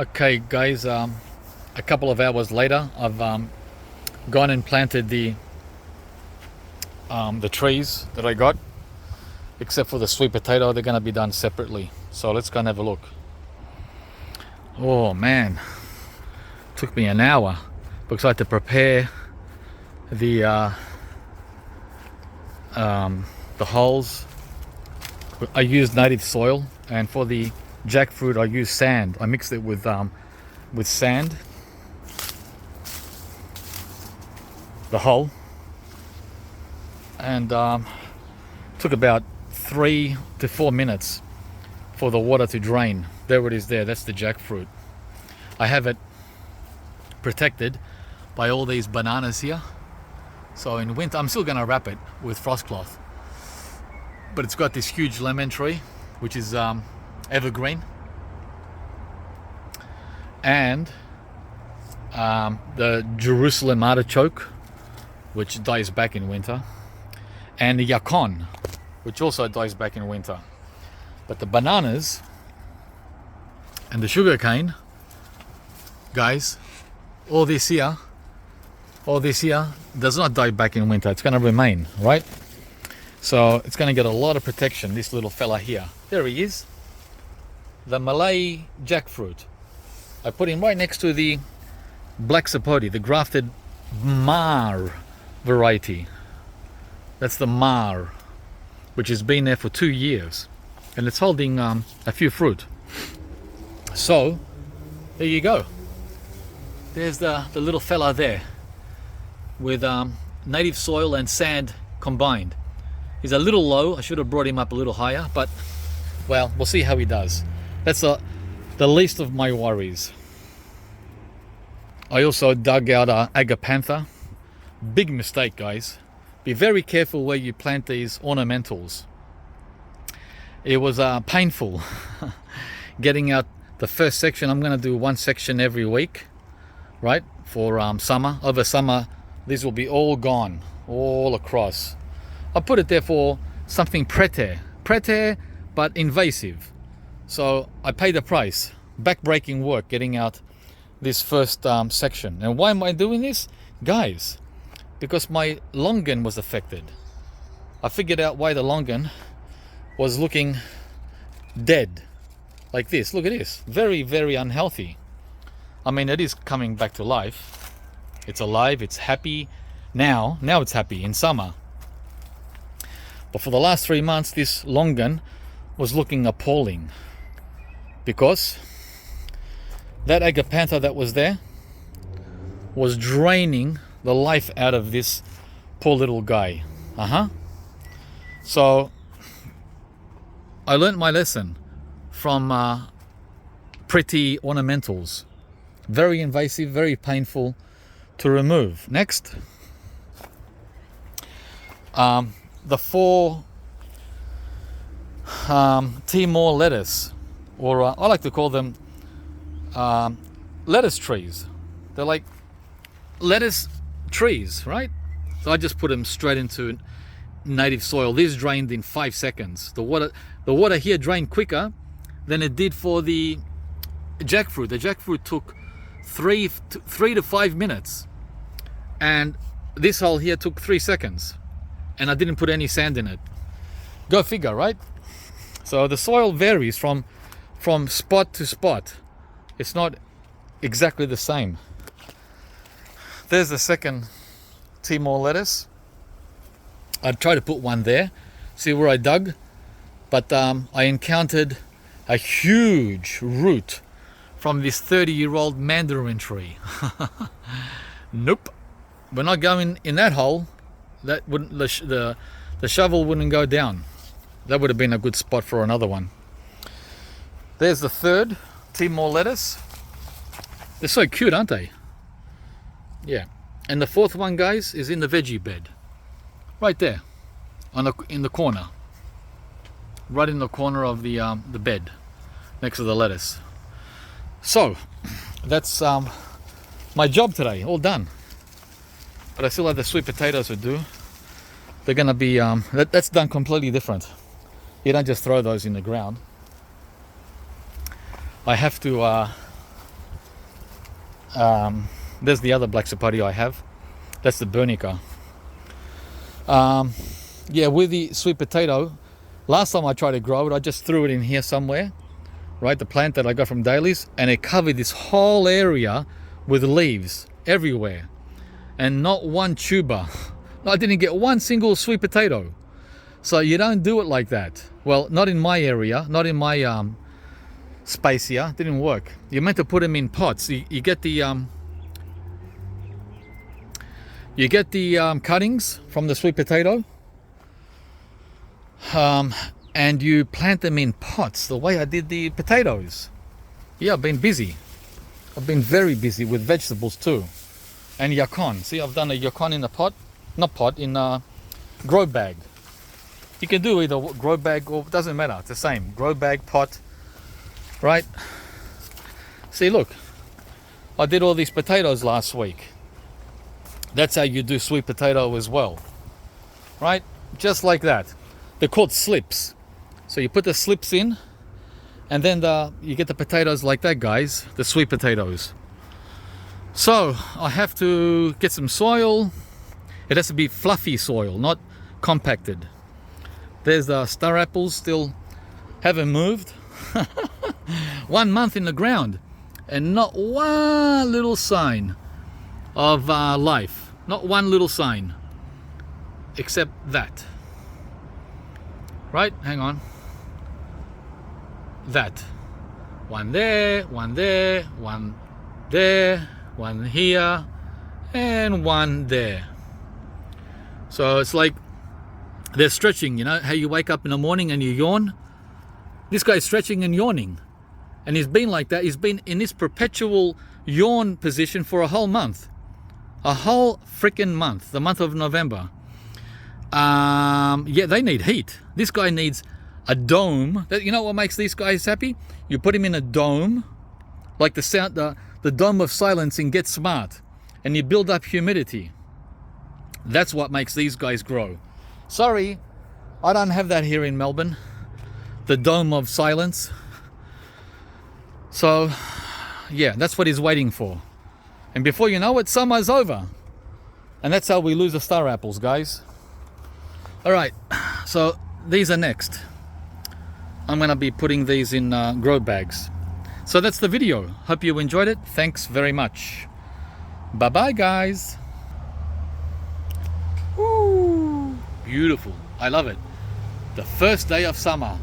Okay, guys, a couple of hours later, I've gone and planted the trees that I got, except for the sweet potato. They're going to be done separately. So let's go and have a look. Oh man, took me an hour because I had to prepare the holes. I used native soil, and for the jackfruit I used sand. I mixed it with sand, the hole, and took about 3 to 4 minutes for the water to drain. There it is there, that's the jackfruit. I have it protected by all these bananas here. So in winter, I'm still gonna wrap it with frost cloth. But it's got this huge lemon tree, which is evergreen. And the Jerusalem artichoke, which dies back in winter. And the yacon, which also dies back in winter. But the bananas and the sugar cane, guys, all this here does not die back in winter. It's going to remain, right? So it's going to get a lot of protection, this little fella here. There he is, the Malay jackfruit. I put him right next to the black sapote, the grafted Mar variety. That's the Mar, which has been there for 2 years, and it's holding a few fruit. So there you go. There's the little fella there with native soil and sand combined. He's a little low. I should have brought him up a little higher, but well, we'll see how he does. That's the least of my worries. I also dug out agapantha. Big mistake, guys. Be very careful where you plant these ornamentals. It was painful getting out the first section. I'm going to do one section every week, right, for summer. Over summer, these will be all gone, all across. I put it there for something prete, but invasive. So I paid the price. Back-breaking work getting out this first section. And why am I doing this? Guys, because my longan was affected. I figured out why the longan was looking dead. Like this. Look at this. Very, very unhealthy. I mean, it is coming back to life. It's alive. It's happy. Now it's happy in summer. But for the last 3 months, this longan was looking appalling because that agapantha that was there was draining the life out of this poor little guy. So I learned my lesson from pretty ornamentals. Very invasive, very painful to remove. Next, the 4 Timor lettuce, or I like to call them lettuce trees. They're like lettuce trees, right? So I just put them straight into native soil. These drained in 5 seconds. The water here drained quicker than it did for the jackfruit. The jackfruit took 3 to 5 minutes, and this hole here took 3 seconds, and I didn't put any sand in it. Go figure, right? So the soil varies from spot to spot. It's not exactly the same. There's the second Timor lettuce. I'd try to put one there, see where I dug, but I encountered a huge root from this 30-year-old mandarin tree. Nope, we're not going in that hole. That wouldn't, the shovel wouldn't go down. That would have been a good spot for another one. There's the third Timor lettuce. They're so cute, aren't they? Yeah. And the fourth one, guys, is in the veggie bed. Right there, in the corner. Right in the corner of the bed, next to the lettuce. So, that's my job today, all done. But I still have the sweet potatoes to do. They're gonna be, that's done completely different. You don't just throw those in the ground. I have to There's the other black sapote I have. That's the Bernica. Yeah, with the sweet potato, last time I tried to grow it, I just threw it in here somewhere, right? The plant that I got from Daly's, and it covered this whole area with leaves everywhere, and not one tuber. I didn't get one single sweet potato. So you don't do it like that. Well, not in my area, not in my space here. It didn't work. You're meant to put them in pots. You get the cuttings from the sweet potato, and you plant them in pots the way I did the potatoes. Yeah, I've been busy. I've been very busy with vegetables too. And yacon. See, I've done a yacon in a pot. Not pot, in a grow bag. You can do either grow bag or, it doesn't matter. It's the same. Grow bag, pot, right? See, look. I did all these potatoes last week. That's how you do sweet potato as well. Right? Just like that. They're called slips. So you put the slips in, and then you get the potatoes like that, guys. The sweet potatoes. So I have to get some soil. It has to be fluffy soil, not compacted. There's the star apples, still haven't moved. 1 month in the ground, and not one little sign of life. Not one little sign, except that. Right? Hang on. That. One there, one there, one there, one here, and one there. So it's like they're stretching, you know, how you wake up in the morning and you yawn? This guy's stretching and yawning. And he's been like that. He's been in this perpetual yawn position for a whole month. A whole freaking month. The month of November. Yeah, they need heat. This guy needs a dome. You know what makes these guys happy? You put him in a dome, like the dome of silence in Get Smart, and you build up humidity. That's what makes these guys grow. Sorry, I don't have that here in Melbourne. The dome of silence. So, yeah, that's what he's waiting for. And before you know it, summer's over. And that's how we lose the star apples, guys. All right, so these are next. I'm going to be putting these in grow bags. So that's the video. Hope you enjoyed it. Thanks very much. Bye-bye, guys. Ooh, beautiful. I love it. The first day of summer.